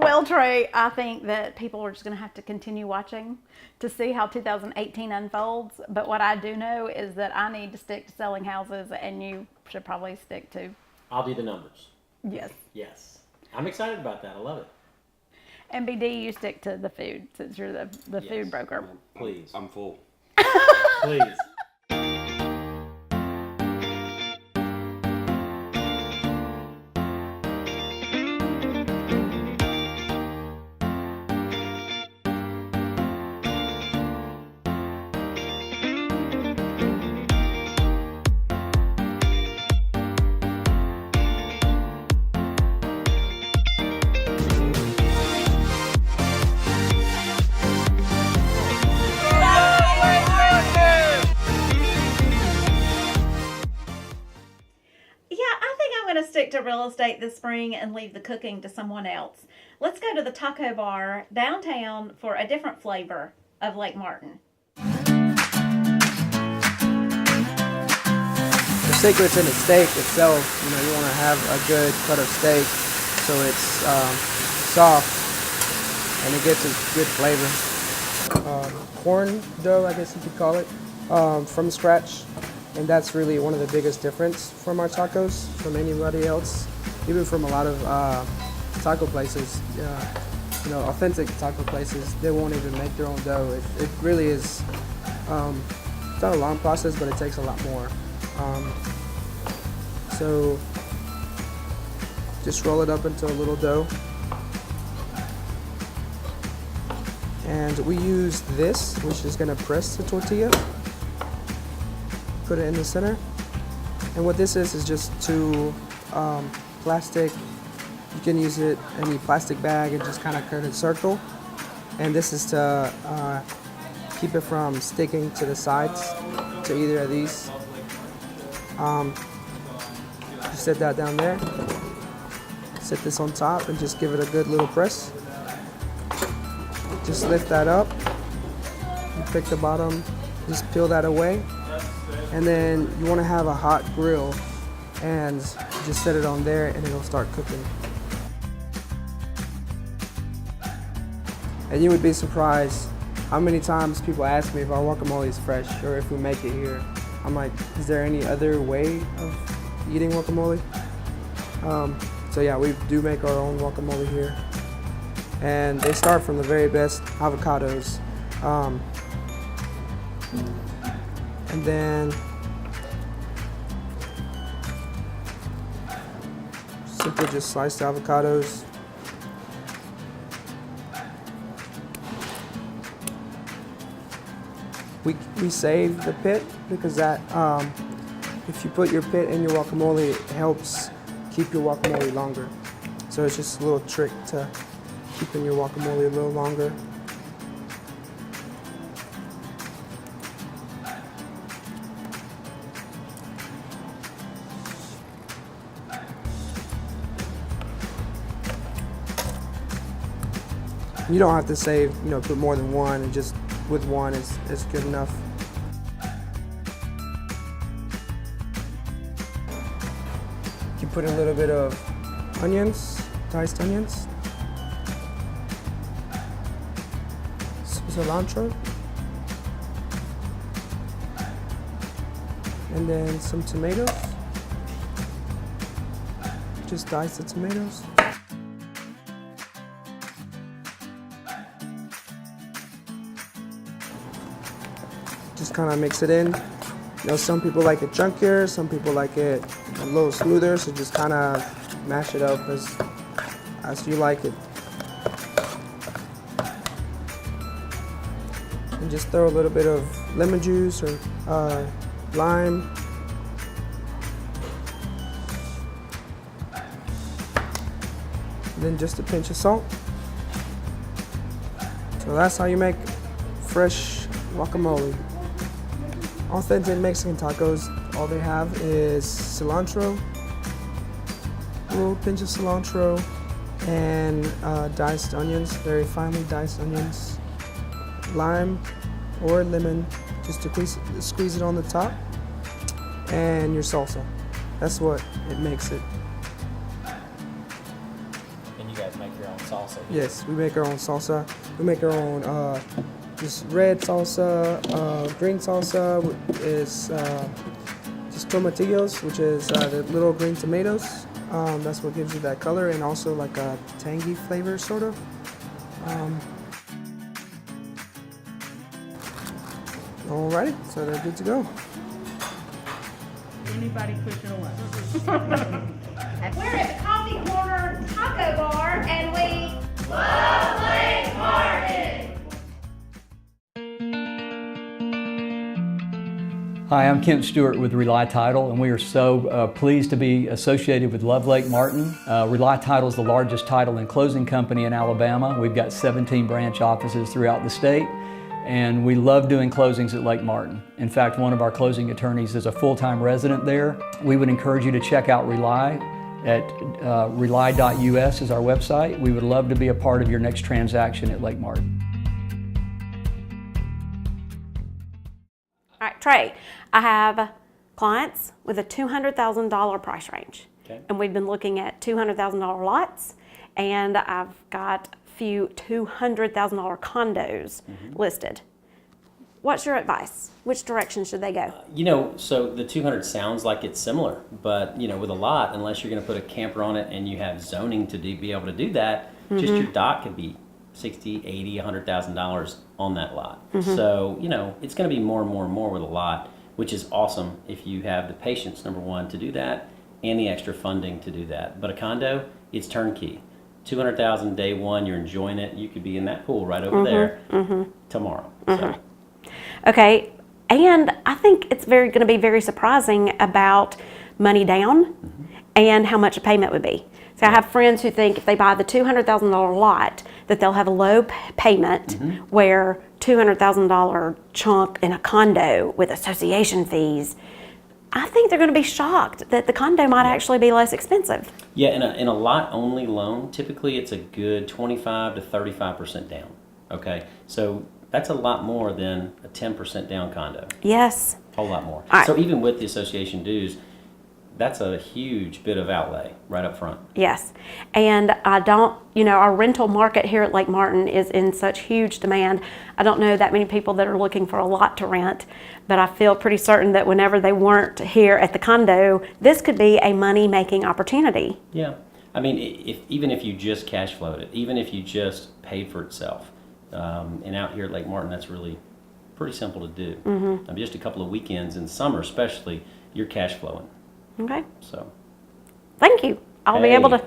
Well, Trey, I think that people are just going to have to continue watching to see how 2018 unfolds. But what I do know is that I need to stick to selling houses, and you should probably stick to. I'll do the numbers. Yes. Yes. I'm excited about that. I love it. And BD, you stick to the food since you're the Yes. food broker. Please. I'm full. Please. To stick to real estate this spring and leave the cooking to someone else. Let's go to the taco bar downtown for a different flavor of Lake Martin. The secret's in the steak itself. You know, you want to have a good cut of steak so it's soft and it gets a good flavor. Corn dough, I guess you could call it, from scratch. And that's really one of the biggest difference from our tacos from anybody else, even from a lot of taco places. You know, authentic taco places, they won't even make their own dough. It really is. It's not a long process, but it takes a lot more. So just roll it up into a little dough, and we use this, which is going to press the tortilla. Put it in the center, and what this is just two plastic. You can use it any plastic bag and just kind of cut a circle, and this is to keep it from sticking to the sides to either of these. Just set that down there, set this on top, and just give it a good little press. Just lift that up, you pick the bottom, just peel that away. And then you want to have a hot grill and just set it on there and it'll start cooking. And you would be surprised how many times people ask me if our guacamole is fresh or if we make it here. I'm like, is there any other way of eating guacamole? So yeah, we do make our own guacamole here. And they start from the very best avocados. And then simply just slice the avocados. We save the pit because that if you put your pit in your guacamole, it helps keep your guacamole longer. So it's just a little trick to keeping your guacamole a little longer. You don't have to save, you know, put more than one, and just with one is good enough. You put a little bit of onions, diced onions, some cilantro, and then some tomatoes. Just dice the tomatoes. Just kind of mix it in. You know, some people like it chunkier, some people like it a little smoother, so just kind of mash it up as you like it. And just throw a little bit of lemon juice or lime. And then just a pinch of salt. So that's how you make fresh guacamole. Authentic Mexican tacos, all they have is cilantro, a little pinch of cilantro, and diced onions, very finely diced onions, lime or lemon, just to squeeze it on the top, and your salsa. That's what it makes it. And you guys make your own salsa. Yes, we make our own salsa. We make our own just red salsa, green salsa is just tomatillos, which is the little green tomatoes. That's what gives you that color and also like a tangy flavor, sort of. Alrighty, so they're good to go. Anybody pushing away? We're at the Coffee Corner Taco Bar, and we Hi, I'm Kent Stewart with Rely Title, and we are so pleased to be associated with Love Lake Martin. Rely Title is the largest title and closing company in Alabama. We've got 17 branch offices throughout the state, and we love doing closings at Lake Martin. In fact, one of our closing attorneys is a full-time resident there. We would encourage you to check out Rely at rely.us is our website. We would love to be a part of your next transaction at Lake Martin. All right, Trey, I have clients with a $200,000 price range. Okay. And we've been looking at $200,000 lots, and I've got a few $200,000 condos listed. What's your advice? Which direction should they go? You know, so the 200 sounds like it's similar, but you know, with a lot, unless you're going to put a camper on it and you have zoning to be able to do that, just your dock could be $60, $80, $100,000 on that lot. So, you know, it's going to be more and more and more with a lot, which is awesome if you have the patience, number one, to do that and the extra funding to do that. But a condo, it's turnkey. 200,000 day one, you're enjoying it. You could be in that pool right over there tomorrow. So. Okay, and I think it's going to be very surprising about money down and how much a payment would be. So I have friends who think if they buy the $200,000 lot that they'll have a low payment, where $200,000 chunk in a condo with association fees, I think they're going to be shocked that the condo might actually be less expensive. Yeah, in a lot only loan, typically it's a good 25 to 35% down. Okay, so that's a lot more than a 10% down condo. Yes. A whole lot more. Right. So even with the association dues, that's a huge bit of outlay right up front. Yes, and I don't, you know, our rental market here at Lake Martin is in such huge demand. I don't know that many people that are looking for a lot to rent, but I feel pretty certain that whenever they weren't here at the condo, this could be a money-making opportunity. Yeah, I mean, even if you just cash flowed it, even if you just paid for itself, and out here at Lake Martin, that's really pretty simple to do. I mean, just a couple of weekends in summer especially, you're cash flowing. Okay, So thank you. I'll be able to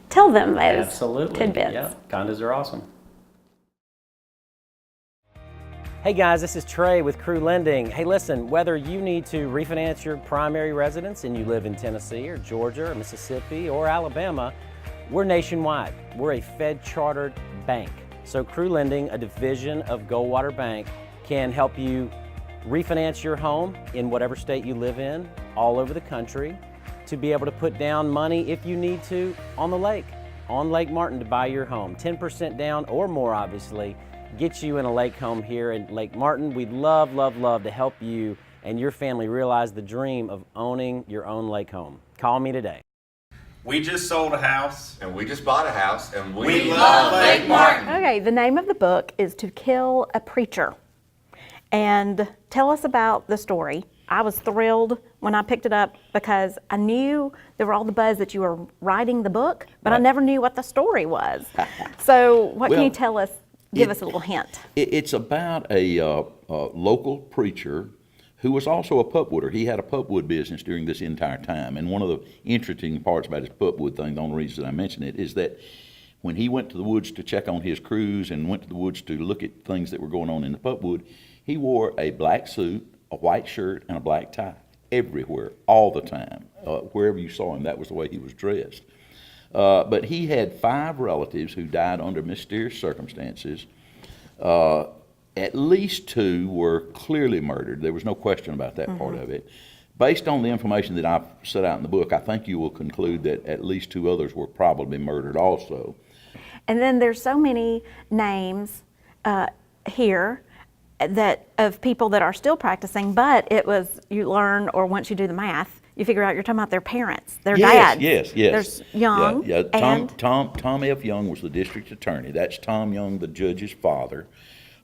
tell them those absolutely. tidbits. Yeah, condos are awesome. Hey guys, this is Trey with Crew Lending. Hey listen, whether you need to refinance your primary residence and you live in Tennessee or Georgia or Mississippi or Alabama, we're nationwide. We're a Fed chartered bank. So Crew Lending, a division of Goldwater Bank, can help you refinance your home in whatever state you live in, all over the country, to be able to put down money if you need to on the lake, on Lake Martin, to buy your home. 10% down or more, obviously, gets you in a lake home here in Lake Martin. We'd love, love, love to help you and your family realize the dream of owning your own lake home. Call me today. We just sold a house. And we just bought a house, and We love Lake Martin. Okay, the name of the book is To Kill a Preacher. And tell us about the story. I was thrilled when I picked it up because I knew there were all the buzz that you were writing the book, but I never knew what the story was. So what can you tell us? Give us a little hint. It's about a local preacher who was also a pupwooder. He had a pupwood business during this entire time. And one of the interesting parts about his pupwood thing, the only reason I mention it, is that when he went to the woods to check on his crews and went to the woods to look at things that were going on in the pupwood, he wore a black suit, a white shirt, and a black tie everywhere, all the time. Wherever you saw him, that was the way he was dressed. But he had 5 relatives who died under mysterious circumstances. At least 2 were clearly murdered. There was no question about that part of it. Based on the information that I've set out in the book, I think you will conclude that at least 2 others were probably murdered also. And then there's so many names here that of people that are still practicing, but it was, you learn, or once you do the math, you figure out you're talking about their parents, their Yes, dads. yes. There's Young. Yeah, and Tom F. Young was the district attorney. That's Tom Young, the judge's father.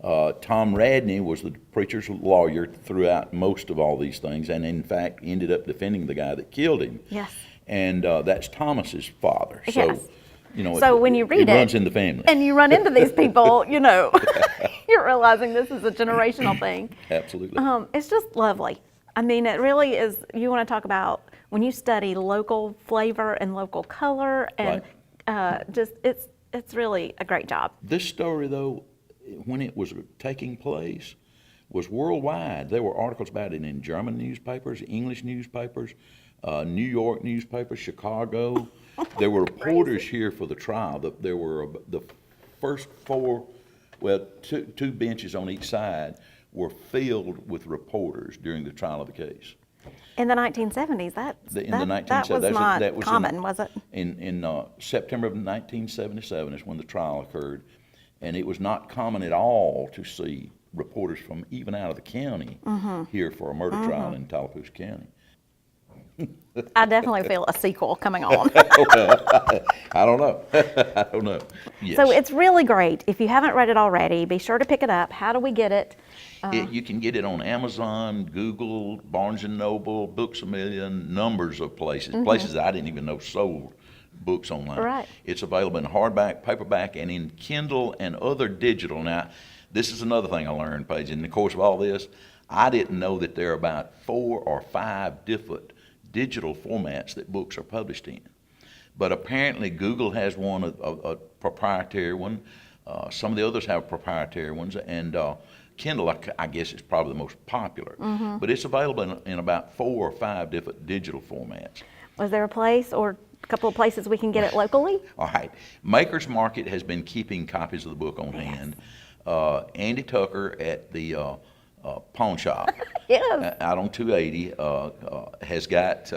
Tom Radney was the preacher's lawyer throughout most of all these things, and in fact ended up defending the guy that killed him. Yes. And that's Thomas's father. So, Yes. you know, So when you read it, runs in the family. and you run into these people, you know, you're realizing this is a generational thing. Absolutely. It's just lovely. I mean, it really is. You want to talk about when you study local flavor and local color, and just it's really a great job. This story, though, when it was taking place, was worldwide. There were articles about it in German newspapers, English newspapers, New York newspapers, Chicago. There were reporters here for the trial. There were the first four, well, two benches on each side were filled with reporters during the trial of the case. In the 1970s, that was not common, was it? In September of 1977 is when the trial occurred, and it was not common at all to see reporters from even out of the county here for a murder trial in Tallapoosa County. I definitely feel a sequel coming on. I don't know. I don't know. Yes. So it's really great. If you haven't read it already, be sure to pick it up. How do we get it? You can get it on Amazon, Google, Barnes & Noble, Books A Million, numbers of places, places that I didn't even know sold books online. Right. It's available in hardback, paperback, and in Kindle and other digital. Now, this is another thing I learned, Paige. In the course of all this, I didn't know that there are about 4 or 5 different digital formats that books are published in. But apparently Google has one, a proprietary one. Some of the others have proprietary ones, and Kindle, I guess, is probably the most popular. But it's available in about 4 or 5 different digital formats. Was there a place or a couple of places we can get it locally? All right. Maker's Market has been keeping copies of the book on hand. Andy Tucker at the pawn shop out on 280 has got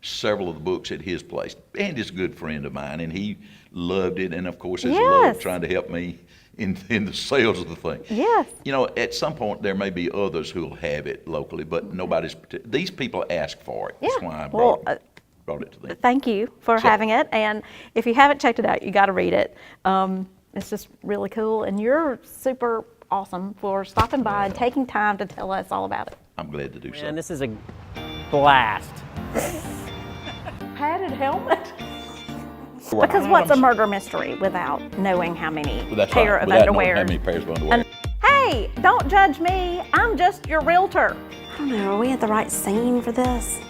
several of the books at his place. Andy's a good friend of mine, and he loved it, and of course has loved trying to help me in the sales of the thing. Yes. You know, at some point there may be others who'll have it locally, but nobody's. These people ask for it. That's why I brought it to them. Thank you for having it, and if you haven't checked it out, you got to read it. It's just really cool, and you're super awesome for stopping by and taking time to tell us all about it. I'm glad to do so. And this is a blast. Padded helmet? Because what's a murder mystery without knowing how many pair of underwear? How many pairs of underwear? Hey, don't judge me. I'm just your realtor. I don't know, are we at the right scene for this?